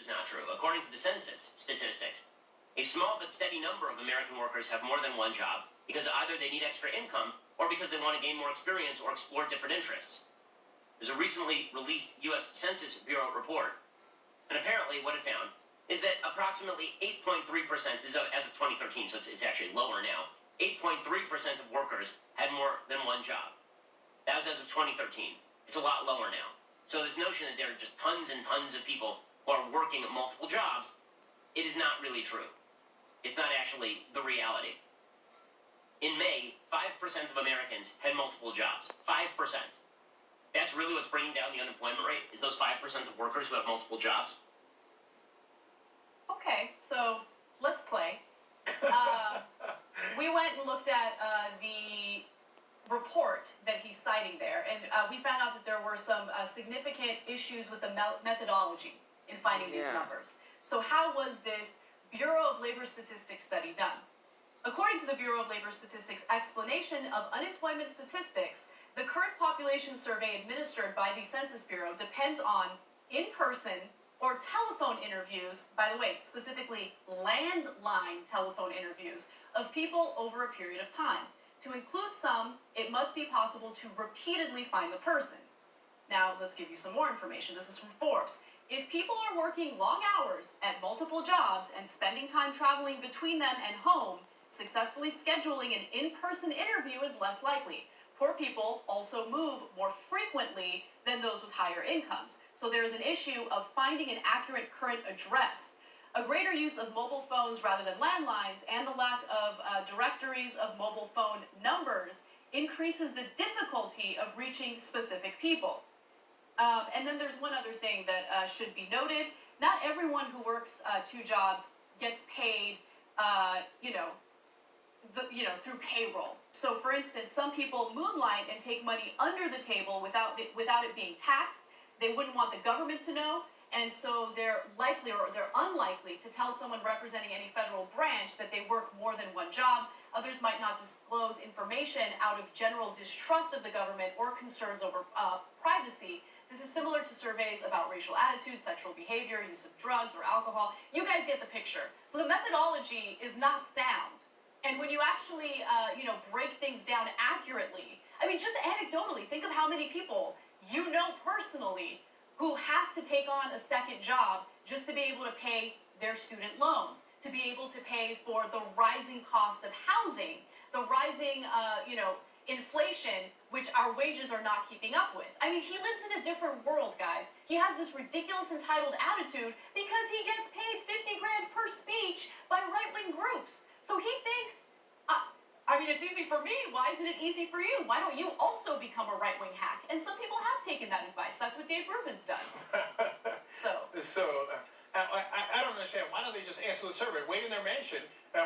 is not true. According to the census statistics, a small but steady number of American workers have more than one job because either they need extra income or because they want to gain more experience or explore different interests. There's a recently released U.S. Census Bureau report, and apparently what it found is that approximately 8.3%, this is as of 2013, so it's actually lower now, 8.3% of workers had more than one job. That was as of 2013. It's a lot lower now. So this notion that there are just tons and tons of people who are working at multiple jobs, it is not really true. It's not actually the reality. In May, 5% of Americans had multiple jobs. 5%. That's really what's bringing down the unemployment rate, is those 5% of workers who have multiple jobs. Okay, so let's play. We went and looked at the report that he's citing there, and we found out that there were some significant issues with the methodology in finding these numbers. So how was this Bureau of Labor Statistics study done? According to the Bureau of Labor Statistics explanation of unemployment statistics, the current population survey administered by the Census Bureau depends on in-person or telephone interviews, by the way, specifically landline telephone interviews, of people over a period of time. To include some, it must be possible to repeatedly find the person. Now, let's give you some more information. This is from Forbes. If people are working long hours at multiple jobs and spending time traveling between them and home, successfully scheduling an in-person interview is less likely. Poor people also move more frequently than those with higher incomes. So there's an issue of finding an accurate current address. A greater use of mobile phones rather than landlines and the lack of directories of mobile phone numbers increases the difficulty of reaching specific people. And then there's one other thing that should be noted. Not everyone who works two jobs gets paid, through payroll. So, for instance, some people moonlight and take money under the table without it being taxed. They wouldn't want the government to know, and so they're likely or they're unlikely to tell someone representing any federal branch that they work more than one job. Others might not disclose information out of general distrust of the government or concerns over privacy. This is similar to surveys about racial attitudes, sexual behavior, use of drugs or alcohol. You guys get the picture. So the methodology is not sound. And when you actually, break things down accurately, I mean, just anecdotally, think of how many people you know personally who have to take on a second job just to be able to pay their student loans, to be able to pay for the rising cost of housing, the rising, inflation, which our wages are not keeping up with. I mean, he lives in a different world, guys. He has this ridiculous entitled attitude because he gets paid 50 grand per speech by right-wing groups. So he thinks, it's easy for me. Why isn't it easy for you? Why don't you also become a right-wing hack? And some people have taken that advice. That's what Dave Rubin's done. I don't understand. Why don't they just answer the survey? Wait in their mansion,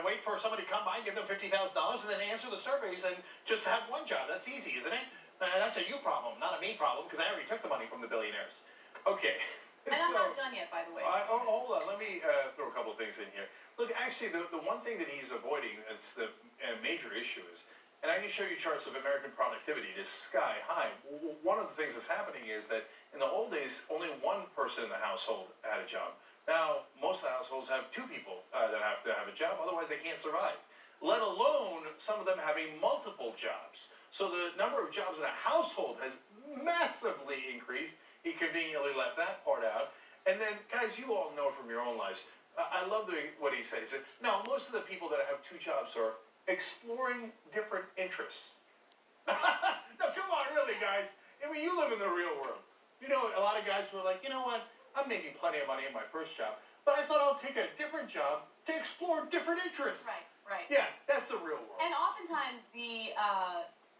wait for somebody to come by, give them $50,000, and then answer the surveys and just have one job. That's easy, isn't it? That's a you problem, not a me problem, because I already took the money from the billionaires. Okay. And I'm not done yet, by the way. Hold on. Let me throw a couple of things in here. Look, actually, the one thing that he's avoiding, it's the major issue is, and I can show you charts of American productivity, it is sky high. One of the things that's happening is that in the old days, only one person in the household had a job. Now, most of the households have two people that have to have a job, otherwise they can't survive. Let alone some of them having multiple jobs. So the number of jobs in a household has massively increased. He conveniently left that part out. And then, guys, you all know from your own lives, I love what he said. He said, no, most of the people that have two jobs are exploring different interests. No, come on, really, guys. I mean, you live in the real world. You know, a lot of guys who are like, you know what? I'm making plenty of money in my first job, but I thought I'll take a different job to explore different interests. Right. Yeah, that's the real world. And oftentimes the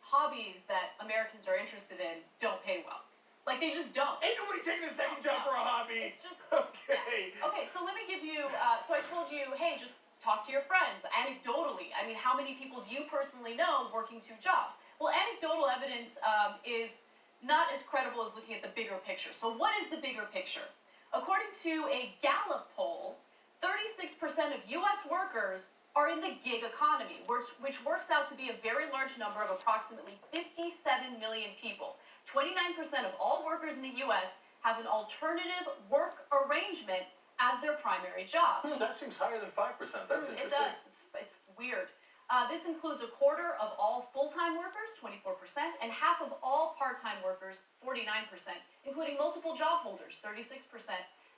hobbies that Americans are interested in don't pay well. Like, they just don't. Ain't nobody taking a second job for a hobby. It's just... Okay. Yeah. Okay, so let me give you... so I told you, hey, just talk to your friends, anecdotally. I mean, how many people do you personally know working two jobs? Well, anecdotal evidence is not as credible as looking at the bigger picture. So what is the bigger picture? According to a Gallup poll, 36% of U.S. workers are in the gig economy, which works out to be a very large number of approximately 57 million people. 29% of all workers in the U.S. have an alternative work arrangement as as their primary job. That seems higher than 5%. That's interesting. It does. It's weird. This includes a quarter of all full-time workers, 24%, and half of all part-time workers, 49%, including multiple job holders, 36%,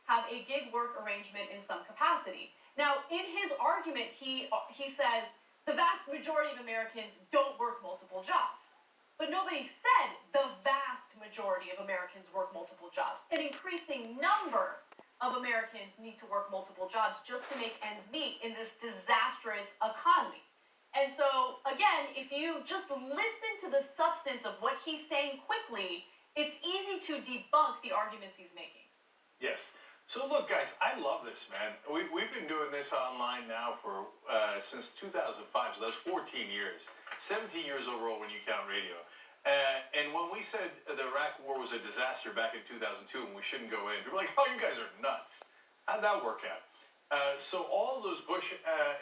have a gig work arrangement in some capacity. Now, in his argument, he says the vast majority of Americans don't work multiple jobs. But nobody said the vast majority of Americans work multiple jobs. An increasing number of Americans need to work multiple jobs just to make ends meet in this disastrous economy. And so, again, if you just listen to the substance of what he's saying quickly, it's easy to debunk the arguments he's making. Yes. So look, guys, I love this, man. We've been doing this online now for since 2005, so that's 14 years. 17 years overall when you count radio. And when we said the Iraq War was a disaster back in 2002 and we shouldn't go in, people were like, oh, you guys are nuts. How'd that work out? So all those Bush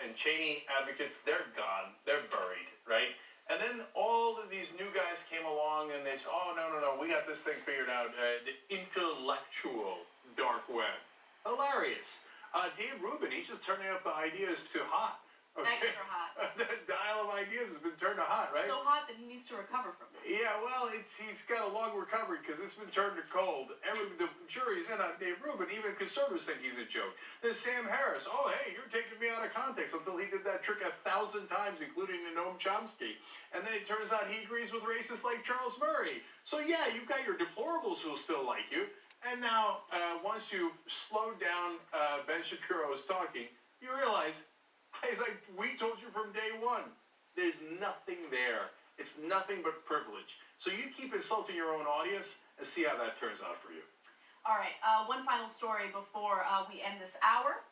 and Cheney advocates, they're gone. They're buried, right? And then all of these new guys came along and they said, oh, no, we got this thing figured out. The intellectual dark web. Hilarious. Dave Rubin, he's just turning up the ideas to hot. Okay? Extra hot. The dial of ideas has been turned to hot, right? So hot that he needs to recover from it. Yeah, well, he's got a long recovery because it's been turned to cold. The jury's in on Dave Rubin. Even conservatives think he's a joke. Then Sam Harris. Oh, hey, you're taking me out of context until he did that trick 1,000 times, including to Noam Chomsky. And then it turns out he agrees with racists like Charles Murray. So, yeah, you've got your deplorables who'll still like you. And now, once you slow down Ben Shapiro's talking, you realize, as we told you from day one, there's nothing there. It's nothing but privilege. So you keep insulting your own audience and see how that turns out for you. All right, one final story before we end this hour.